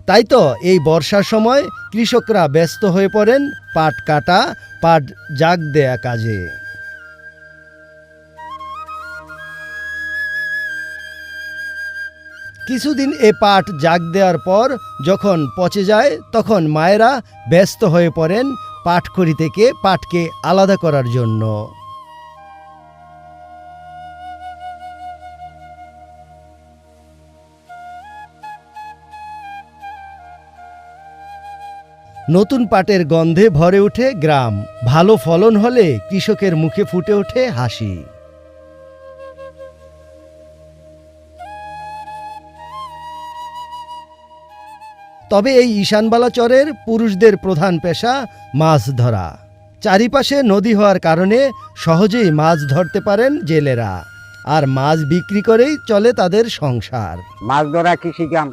তাই তো এই বর্ষার সময় কৃষকরা ব্যস্ত হয়ে পড়েন পাট কাটা, পাট জাগ দেয়া কাজে। কিছুদিন এ পাট জাগ দেওয়ার পর যখন পচে যায় তখন মায়েরা ব্যস্ত হয়ে পড়েন পাটখড়ি থেকে পাটকে আলাদা করার জন্য। নতুন পাটের গন্ধে ভরে ওঠে গ্রাম। ভালো ফলন হলে কৃষকের মুখে ফুটে ওঠে হাসি। তবে এই ঈশানবালা চরের পুরুষদের প্রধান পেশা মাছ ধরা। চারিপাশে নদী হওয়ার কারণে সহজেই মাছ ধরতে পারেন জেলেরা, আর মাছ বিক্রি করেই চলে তাদের সংসার। মাছ ধরা কৃষি কাম